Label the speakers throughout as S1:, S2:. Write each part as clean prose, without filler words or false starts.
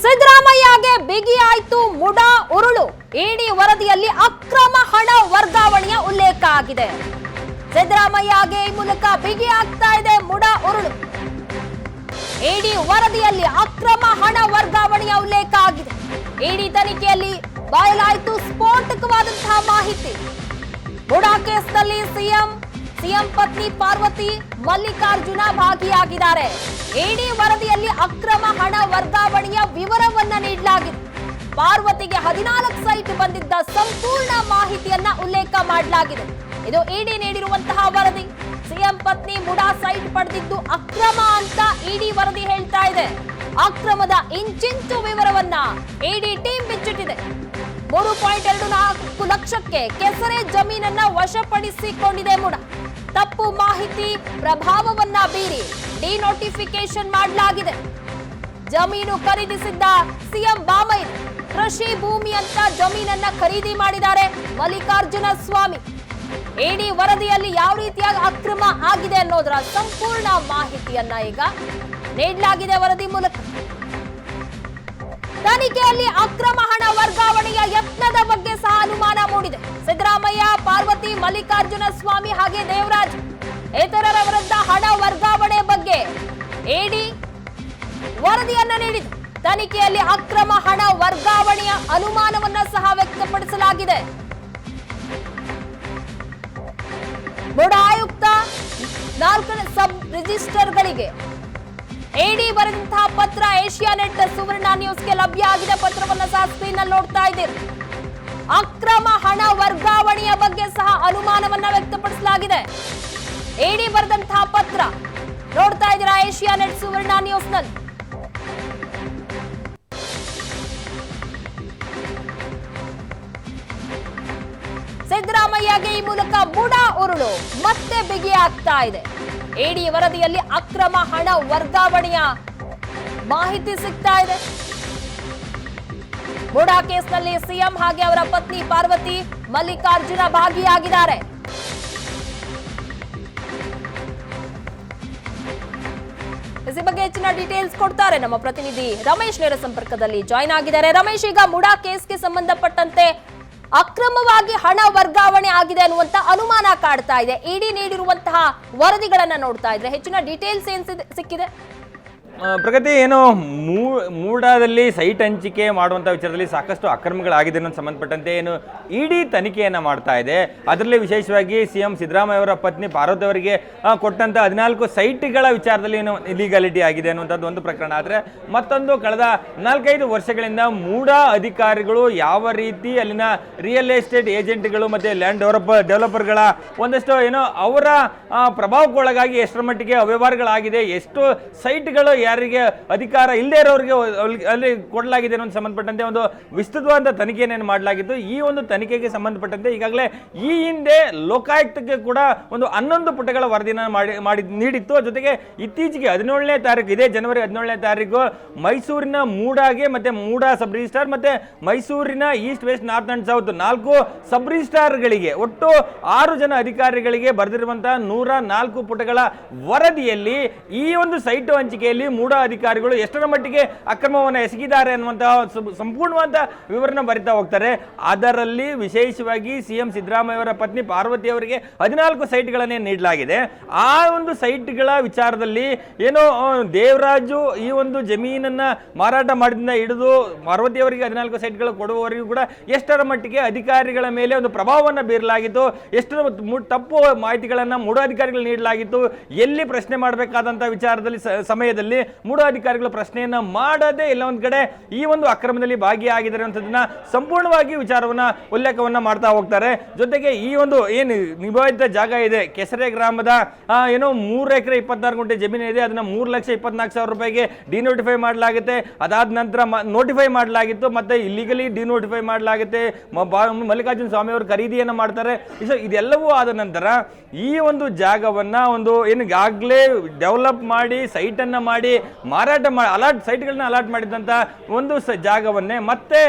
S1: ಸಿದ್ದರಾಮಯ್ಯಗೆ ಬಿಗಿಯಾಯ್ತು ಮುಡಾ ಉರುಳು. ಇಡಿ ವರದಿಯಲ್ಲಿ ಅಕ್ರಮ ಹಣ ವರ್ಗಾವಣೆಯ ಉಲ್ಲೇಖ ಆಗಿದೆ. ಸಿದ್ದರಾಮಯ್ಯಗೆ ಈ ಮೂಲಕ ಬಿಗಿ ಆಗ್ತಾ ಇದೆ ಮುಡಾ ಉರುಳು. ಇಡಿ ವರದಿಯಲ್ಲಿ ಅಕ್ರಮ ಹಣ ವರ್ಗಾವಣೆಯ ಉಲ್ಲೇಖ ಆಗಿದೆ. ಇಡಿ ತನಿಖೆಯಲ್ಲಿ ಬಯಲಾಯಿತು ಸ್ಫೋಟಕವಾದಂತಹ ಮಾಹಿತಿ. ಮುಡಾ ಕೇಸ್ನಲ್ಲಿ ಸಿಎಂ ಪತ್ನಿ ಪಾರ್ವತಿ ಮಲ್ಲಿಕಾರ್ಜುನ ಭಾಗಿಯಾಗಿದ್ದಾರೆ. ಇಡಿ ವರದಿಯಲ್ಲಿ ಅಕ್ರಮ ಹಣ ವರ್ಗಾವಣೆಯ ವಿವರವನ್ನ ನೀಡಲಾಗಿದೆ. ಪಾರ್ವತಿಗೆ 14 ಸೈಟ್ ಬಂದಿದ್ದ ಸಂಪೂರ್ಣ ಮಾಹಿತಿಯನ್ನ ಉಲ್ಲೇಖ ಮಾಡಲಾಗಿದೆ. ಇದು ಇಡಿ ನೀಡಿರುವಂತಹ ವರದಿ. ಸಿಎಂ ಪತ್ನಿ ಮುಡಾ ಸೈಟ್ ಪಡೆದಿದ್ದು ಅಕ್ರಮ ಅಂತ ಇಡಿ ವರದಿ ಹೇಳ್ತಾ ಇದೆ. ಅಕ್ರಮದ ಇಂಚಿಂಚು ವಿವರವನ್ನ ಇಡಿ ಟೀಮ್ ಬಿಚ್ಚಿಟ್ಟಿದೆ. 3.24 ಲಕ್ಷಕ್ಕೆ ಕೆಸರೆ ಜಮೀನನ್ನ ವಶಪಡಿಸಿಕೊಂಡಿದೆ ಮುಡಾ. ತಪ್ಪು ಮಾಹಿತಿ ಪ್ರಭಾವವನ್ನ ಬೀರಿ ಡಿನೋಟಿಫಿಕೇಶನ್ ಮಾಡಲಾಗಿದೆ. ಜಮೀನು ಖರೀದಿಸಿದ್ದ ಸಿಎಂ ಬಾಮೈಲ್ ಕೃಷಿ ಭೂಮಿ ಅಂತ ಜಮೀನನ್ನ ಖರೀದಿ ಮಾಡಿದ್ದಾರೆ ಮಲ್ಲಿಕಾರ್ಜುನ ಸ್ವಾಮಿ. ಇಡಿ ವರದಿಯಲ್ಲಿ ಯಾವ ರೀತಿಯಾಗಿ ಅಕ್ರಮ ಆಗಿದೆ ಅನ್ನೋದರ ಸಂಪೂರ್ಣ ಮಾಹಿತಿಯನ್ನ ಈಗ ನೀಡಲಾಗಿದೆ ವರದಿ ಮೂಲಕ. ತನಿಖೆಯಲ್ಲಿ ಅಕ್ರಮ ಹಣ ವರ್ಗಾವಣೆಯ ಯತ್ನದ ಬಗ್ಗೆ ಸಹ ಅನುಮಾನ ಮೂಡಿದೆ. ಸಿದ್ದರಾಮಯ್ಯ, ಪಾರ್ವತಿ, ಮಲ್ಲಿಕಾರ್ಜುನ ಸ್ವಾಮಿ ಹಾಗೆ ದೇವರಾಜ್ ಇತರರ ವಿರುದ್ಧ ಹಣ ವರ್ಗಾವಣೆ ಬಗ್ಗೆ ಇಡಿ ವರದಿಯನ್ನ ನೀಡಿದೆ. ತನಿಖೆಯಲ್ಲಿ ಅಕ್ರಮ ಹಣ ವರ್ಗಾವಣೆಯ ಅನುಮಾನವನ್ನ ಸಹ ವ್ಯಕ್ತಪಡಿಸಲಾಗಿದೆ. ಮುಡಾ ಆಯುಕ್ತ 4 ಸಬ್ ರಿಜಿಸ್ಟರ್ಗಳಿಗೆ ಇಡಿ ಬರೆದಂತಹ ಪತ್ರ ಏಷ್ಯಾನೆಟ್ ಸುವರ್ಣ ನ್ಯೂಸ್ಗೆ ಲಭ್ಯ ಆಗಿದೆ. ಪತ್ರವನ್ನು ಸಹ ಸ್ಕ್ರೀನ್ ನಲ್ಲಿ ನೋಡ್ತಾ ಇದ್ದೀರಿ. ಅಕ್ರಮ ಹಣ ವರ್ಗಾವಣೆಯ ಬಗ್ಗೆ ಸಹ ಅನುಮಾನವನ್ನ ವ್ಯಕ್ತಪಡಿಸಲಾಗಿದೆ. ಇಡಿ ಬರೆದಂತಹ ಪತ್ರ ನೋಡ್ತಾ ಇದ್ದೀರಾ ಏಷ್ಯಾನೆಟ್ ಸುವರ್ಣ ನ್ಯೂಸ್ ನಲ್ಲಿ. ಸಿದ್ದರಾಮಯ್ಯಗೆ ಈ ಮೂಲಕ ಮುಡಾ ಉರುಳು ಮತ್ತೆ ಬಿಗಿಯಾಗ್ತಾ ಇದೆ. ಇಡಿ ವರದಿಯಲ್ಲಿ ಅಕ್ರಮ ಹಣ ವರ್ಗಾವಣೆಯ ಮಾಹಿತಿ ಸಿಗ್ತಾ ಇದೆ. ಮುಡಾ ಕೇಸ್ನಲ್ಲಿ ಸಿಎಂ ಹಾಗೆ ಅವರ ಪತ್ನಿ ಪಾರ್ವತಿ ಮಲ್ಲಿಕಾರ್ಜುನ ಭಾಗಿಯಾಗಿದ್ದಾರೆ. ಈ ಬಗ್ಗೆ ಹೆಚ್ಚಿನ ಡೀಟೇಲ್ಸ್ ಕೊಡ್ತಾರೆ ನಮ್ಮ ಪ್ರತಿನಿಧಿ ರಮೇಶ್ ನೇರ ಸಂಪರ್ಕದಲ್ಲಿ ಜಾಯಿನ್ ಆಗಿದ್ದಾರೆ. ರಮೇಶ್, ಈಗ ಮುಡಾ ಕೇಸ್ಗೆ ಸಂಬಂಧಪಟ್ಟಂತೆ ಅಕ್ರಮವಾಗಿ ಹಣ ವರ್ಗಾವಣೆ ಆಗಿದೆ ಅನ್ನುವಂತ ಅನುಮಾನ ಕಾಡ್ತಾ ಇದೆ. ಇಡಿ ನೀಡಿರುವಂತಹ ವರದಿಗಳನ್ನ ನೋಡ್ತಾ ಇದ್ರೆ ಹೆಚ್ಚಿನ ಡೀಟೇಲ್ಸ್ ಏನ್ ಸಿಕ್ಕಿದೆ?
S2: ಪ್ರಗತಿ, ಏನು ಮೂಡಾದಲ್ಲಿ ಸೈಟ್ ಹಂಚಿಕೆ ಮಾಡುವಂಥ ವಿಚಾರದಲ್ಲಿ ಸಾಕಷ್ಟು ಅಕ್ರಮಗಳಾಗಿದೆ ಅನ್ನೋದು ಸಂಬಂಧಪಟ್ಟಂತೆ ಏನು ಇಡಿ ತನಿಖೆಯನ್ನು ಮಾಡ್ತಾ ಇದೆ. ಅದರಲ್ಲಿ ವಿಶೇಷವಾಗಿ ಸಿಎಂ ಸಿದ್ದರಾಮಯ್ಯ ಅವರ ಪತ್ನಿ ಪಾರ್ವತಿ ಅವರಿಗೆ ಕೊಟ್ಟಂಥ 14 ಸೈಟ್ಗಳ ವಿಚಾರದಲ್ಲಿ ಏನು ಇಲಿಗಾಲಿಟಿ ಆಗಿದೆ ಅನ್ನುವಂಥದ್ದು ಒಂದು ಪ್ರಕರಣ. ಆದರೆ ಮತ್ತೊಂದು, ಕಳೆದ 4-5 ವರ್ಷಗಳಿಂದ ಮೂಡಾ ಅಧಿಕಾರಿಗಳು ಯಾವ ರೀತಿ ಅಲ್ಲಿನ ರಿಯಲ್ ಎಸ್ಟೇಟ್ ಏಜೆಂಟ್ಗಳು ಮತ್ತು ಲ್ಯಾಂಡ್ ಡೆವಲಪರ್ಗಳ ಒಂದಷ್ಟು ಏನೋ ಅವರ ಪ್ರಭಾವಕ್ಕೊಳಗಾಗಿ ಎಷ್ಟರ ಮಟ್ಟಿಗೆ ಅವ್ಯವಹಾರಗಳಾಗಿದೆ, ಎಷ್ಟು ಸೈಟ್ಗಳು ಯಾರಿಗೆ ಅಧಿಕಾರ ಇಲ್ಲದೆ ಇರೋರಿಗೆ ಅಲ್ಲಿ ಕೊಡಲಾಗಿದೆ ಅನ್ನೋ ಸಂಬಂಧಪಟ್ಟಂತೆ ಒಂದು ವಿಸ್ತೃತವಾದ ತನಿಖೆಯನ್ನು ಮಾಡಲಾಗಿತ್ತು. ಈ ಒಂದು ತನಿಖೆಗೆ ಸಂಬಂಧಪಟ್ಟಂತೆ ಈಗಾಗಲೇ ಈ ಹಿಂದೆ ಲೋಕಾಯುಕ್ತಕ್ಕೆ ಕೂಡ ಒಂದು 11 ಪುಟಗಳ ವರದಿನ ನೀಡಿತ್ತು. ಜೊತೆಗೆ ಇತ್ತೀಚೆಗೆ 17ನೇ ತಾರೀಕು, ಇದೇ ಜನವರಿ 17ನೇ ತಾರೀಕು ಮೈಸೂರಿನ ಮೂಡಾಗೆ ಮತ್ತೆ ಮೂಡಾ ಸಬ್ ರಿಜಿಸ್ಟ್ರಾರ್ ಮತ್ತೆ ಮೈಸೂರಿನ east west north and south 4 sub ರಿಜಿಸ್ಟ್ರಾರ್ಗಳಿಗೆ ಒಟ್ಟು 6 ಜನ ಅಧಿಕಾರಿಗಳಿಗೆ ಬರೆದಿರುವಂತಹ 104 ಪುಟಗಳ ವರದಿಯಲ್ಲಿ ಈ ಒಂದು ಸೈಟ್ ಹಂಚಿಕೆಯಲ್ಲಿ ಮೂಡಾ ಅಧಿಕಾರಿಗಳು ಎಷ್ಟರ ಮಟ್ಟಿಗೆ ಅಕ್ರಮವನ್ನು ಎಸಗಿದ್ದಾರೆ ಅನ್ನುವಂತಹ ಸಂಪೂರ್ಣವಾದ ವಿವರಣ ಬರಿತಾ ಹೋಗ್ತಾರೆ. ಅದರಲ್ಲಿ ವಿಶೇಷವಾಗಿ ಸಿಎಂ ಸಿದ್ದರಾಮಯ್ಯ ಅವರ ಪತ್ನಿ ಪಾರ್ವತಿ ಅವರಿಗೆ 14 ಸೈಟ್ಗಳನ್ನೇ ನೀಡಲಾಗಿದೆ. ಆ ಒಂದು ಸೈಟ್ಗಳ ವಿಚಾರದಲ್ಲಿ ಏನೋ ದೇವರಾಜು ಈ ಒಂದು ಜಮೀನನ್ನ ಮಾರಾಟ ಮಾಡಿದಿಂದ ಹಿಡಿದು ಪಾರ್ವತಿ ಅವರಿಗೆ 14 ಸೈಟ್ಗಳು ಕೊಡುವವರೆಗೂ ಕೂಡ ಎಷ್ಟರ ಮಟ್ಟಿಗೆ ಅಧಿಕಾರಿಗಳ ಮೇಲೆ ಒಂದು ಪ್ರಭಾವವನ್ನು ಬೀರಲಾಗಿತ್ತು, ಎಷ್ಟರ ತಪ್ಪು ಮಾಹಿತಿಗಳನ್ನ ಮೂಡಾ ಅಧಿಕಾರಿಗಳು ನೀಡಲಾಗಿತ್ತು, ಎಲ್ಲಿ ಪ್ರಶ್ನೆ ಮಾಡಬೇಕಾದಂತ ವಿಚಾರದಲ್ಲಿ ಸಮಯದಲ್ಲಿ ಮೂಡಾ ಅಧಿಕಾರಿಗಳು ಪ್ರಶ್ನೆಯನ್ನ ಮಾಡದೆ ಎಲ್ಲ ಒಂದ್ ಕಡೆ ಈ ಒಂದು ಅಕ್ರಮದಲ್ಲಿ ಭಾಗಿಯಾಗಿದ್ದಾರೆ ಅಂತದನ್ನ ಸಂಪೂರ್ಣವಾಗಿ ವಿಚಾರವನ್ನ ಉಲ್ಲೇಖವನ್ನ ಮಾಡ್ತಾ ಹೋಗ್ತಾರೆ. ಜೊತೆಗೆ ಈ ಒಂದು ಏನು ನಿಭಾಯಿತ ಜಾಗ ಇದೆ ಕೆಸರೆ ಗ್ರಾಮದ ಏನೋ 3 ಎಕರೆ 26 ಗುಂಟೆ ಜಮೀನು ಇದೆ, ಅದನ್ನ 3,24,000 ರೂಪಾಯಿಗೆ ಡಿನೋಟಿಫೈ ಮಾಡಲಾಗುತ್ತೆ. ಅದಾದ ನಂತರ ನೋಟಿಫೈ ಮಾಡಲಾಗಿತ್ತು, ಮತ್ತೆ ಇಲ್ಲಿಗಲಿ ಡಿನೋಟಿಫೈ ಮಾಡಲಾಗುತ್ತೆ. ಮಲ್ಲಿಕಾರ್ಜುನ ಸ್ವಾಮಿ ಅವರು ಖರೀದಿಯನ್ನ ಮಾಡ್ತಾರೆ. ಇದೆಲ್ಲವೂ ಆದ ನಂತರ ಈ ಒಂದು ಜಾಗವನ್ನ ಒಂದು ಏನಾಗಲೇ ಡೆವಲಪ್ ಮಾಡಿ ಸೈಟ್ ಅನ್ನ ಮಾಡಿ ಮಾರಾಟ ಮಾಡಿ ಸೈಟ್ಗಳನ್ನ ಅಲಾಟ್ ಮಾಡಿದಂತ ಒಂದು ಜಾಗವನ್ನೇ ಮತ್ತೆ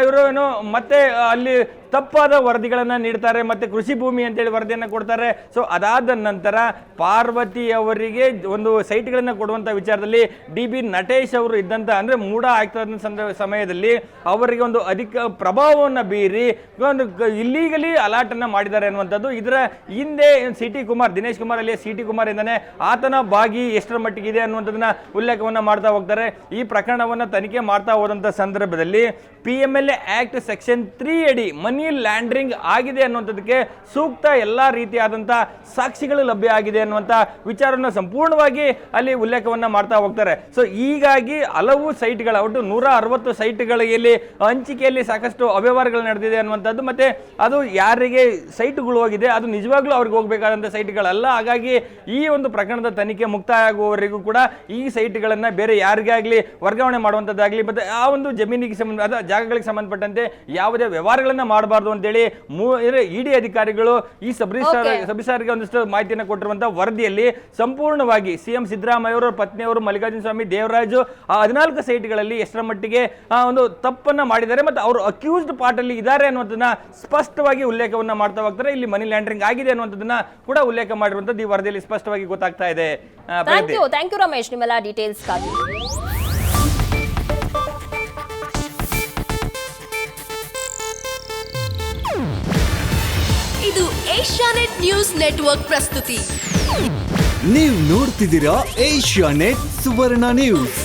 S2: ಇವರು ಏನು ಮತ್ತೆ ಅಲ್ಲಿ ತಪ್ಪಾದ ವರದಿಗಳನ್ನ ನೀಡ್ತಾರೆ, ಮತ್ತೆ ಕೃಷಿ ಭೂಮಿ ಅಂತೇಳಿ ವರದಿಯನ್ನ ಕೊಡ್ತಾರೆ. ಸೊ ಅದಾದ ನಂತರ ಪಾರ್ವತಿ ಅವರಿಗೆ ಒಂದು ಸೈಟ್ಗಳನ್ನ ಕೊಡುವಂತ ವಿಚಾರದಲ್ಲಿ DB ನಟೇಶ್ ಅವರು ಇದ್ದಂತ ಅಂದ್ರೆ ಮೂಡ ಆಗ್ತದ ಸಮಯದಲ್ಲಿ ಅವರಿಗೆ ಒಂದು ಅಧಿಕ ಪ್ರಭಾವವನ್ನು ಬೀರಿ ಒಂದು ಇಲ್ಲೀಗಲಿ ಅಲಾಟ್ ಅನ್ನ ಮಾಡಿದ್ದಾರೆ ಅನ್ನುವಂಥದ್ದು. ಇದರ ಹಿಂದೆ ಸಿಟಿ ಕುಮಾರ್, ದಿನೇಶ್ ಕುಮಾರ್ ಅಲ್ಲಿ ಸಿಟಿ ಕುಮಾರ್ ಇಂದಾನೆ ಆತನ ಭಾಗಿ ಎಷ್ಟರ ಮಟ್ಟಿಗೆ ಇದೆ ಅನ್ನುವಂಥದ್ದನ್ನ ಉಲ್ಲೇಖವನ್ನ ಮಾಡ್ತಾ ಹೋಗ್ತಾರೆ. ಈ ಪ್ರಕರಣವನ್ನ ತನಿಖೆ ಮಾಡ್ತಾ ಹೋದಂತ ಸಂದರ್ಭದಲ್ಲಿ PMLA ಆಕ್ಟ್ ಸೆಕ್ಷನ್ 3 ಅಡಿ ಮನಿ ಲ್ಯಾಂಡ್ರಿಂಗ್ ಆಗಿದೆ ಅನ್ನುವಂಥದ್ದಕ್ಕೆ ಸೂಕ್ತ ಎಲ್ಲಾ ರೀತಿಯಾದಂತ ಸಾಕ್ಷಿಗಳು ಲಭ್ಯ ಆಗಿದೆ ಅನ್ನುವಂಥ ವಿಚಾರವನ್ನು ಸಂಪೂರ್ಣವಾಗಿ ಅಲ್ಲಿ ಉಲ್ಲೇಖವನ್ನ ಮಾಡ್ತಾ ಹೋಗ್ತಾರೆ. ಸೊ ಹೀಗಾಗಿ ಹಲವು ಸೈಟ್ಗಳ ಒಟ್ಟು 160 ಸೈಟ್ಗಳಲ್ಲಿ ಹಂಚಿಕೆಯಲ್ಲಿ ಸಾಕಷ್ಟು ಅವ್ಯವಹಾರಗಳು ನಡೆದಿದೆ ಅನ್ನುವಂಥದ್ದು. ಮತ್ತೆ ಅದು ಯಾರಿಗೆ ಸೈಟ್ಗಳು ಹೋಗಿದೆ ಅದು ನಿಜವಾಗ್ಲೂ ಅವ್ರಿಗೆ ಹೋಗಬೇಕಾದಂಥ ಸೈಟ್ಗಳಲ್ಲ. ಹಾಗಾಗಿ ಈ ಒಂದು ಪ್ರಕರಣದ ತನಿಖೆ ಮುಕ್ತಾಯ ಆಗುವವರೆಗೂ ಕೂಡ ಈ ಸೈಟ್ಗಳನ್ನ ಬೇರೆ ಯಾರಿಗಾಗ್ಲಿ ವರ್ಗಾವಣೆ ಮಾಡುವಂಥದ್ದಾಗಲಿ ಮತ್ತೆ ಆ ಒಂದು ಜಮೀನಿಗೆ ಸಂಬಂಧ ಜಾಗಗಳಿಗೆ ಸಂಬಂಧಪಟ್ಟಂತೆ ಯಾವುದೇ ವ್ಯವಹಾರಗಳನ್ನ ಮಾಡಬಾರ್ದು ಅಂತೇಳಿ ED ಅಧಿಕಾರಿಗಳು ಈ ಸಬ್ರಿಸಾರ್ಗೆ ಒಂದಿಷ್ಟು ಮಾಹಿತಿಯನ್ನು ಕೊಟ್ಟಿರುವಂತಹ ವರದಿಯಲ್ಲಿ ಸಂಪೂರ್ಣವಾಗಿ CM ಸಿದ್ದರಾಮಯ್ಯ ಅವರ ಪತ್ನಿಯವರು ಮಲ್ಲಿಕಾರ್ಜುನ ಸ್ವಾಮಿ ದೇವರಾಜು ಆ 14 ಸೈಟ್ಗಳಲ್ಲಿ ಎಷ್ಟರ ಮಟ್ಟಿಗೆ ಒಂದು ತಪ್ಪನ್ನ ಮಾಡಿದ್ದಾರೆ ಮತ್ತು ಅವರು ಅಕ್ಯೂಸ್ಡ್ ಪಾರ್ಟ್ ಅಲ್ಲಿ ಇದ್ದಾರೆ ಅನ್ನೋದನ್ನ ಸ್ಪಷ್ಟವಾಗಿ ಉಲ್ಲೇಖವನ್ನ ಮಾಡ್ತಾ ಹೋಗ್ತಾರೆ. ಇಲ್ಲಿ ಮನಿ ಲ್ಯಾಂಡ್ರಿಂಗ್ ಆಗಿದೆ ಅನ್ನುವಂಥದ್ದನ್ನ ಕೂಡ ಉಲ್ಲೇಖ ಮಾಡಿರುವಂತದ್ದು ಈ ವರದಿಯಲ್ಲಿ ಸ್ಪಷ್ಟವಾಗಿ ಗೊತ್ತಾಗ್ತಾ ಇದೆ.
S1: ಥ್ಯಾಂಕ್ ಯು ರಮೇಶ್, ನಿಮ್ಮೆಲ್ಲ ಡೀಟೇಲ್ಸ್ಗಾಗಿ.
S3: ಇದು ಏಷ್ಯಾನೆಟ್ ನ್ಯೂಸ್ ನೆಟ್ವರ್ಕ್ ಪ್ರಸ್ತುತಿ.
S4: ನೀವು ನೋಡ್ತಿದ್ದೀರಾ ಏಷ್ಯಾನೆಟ್ ಸುವರ್ಣ ನ್ಯೂಸ್.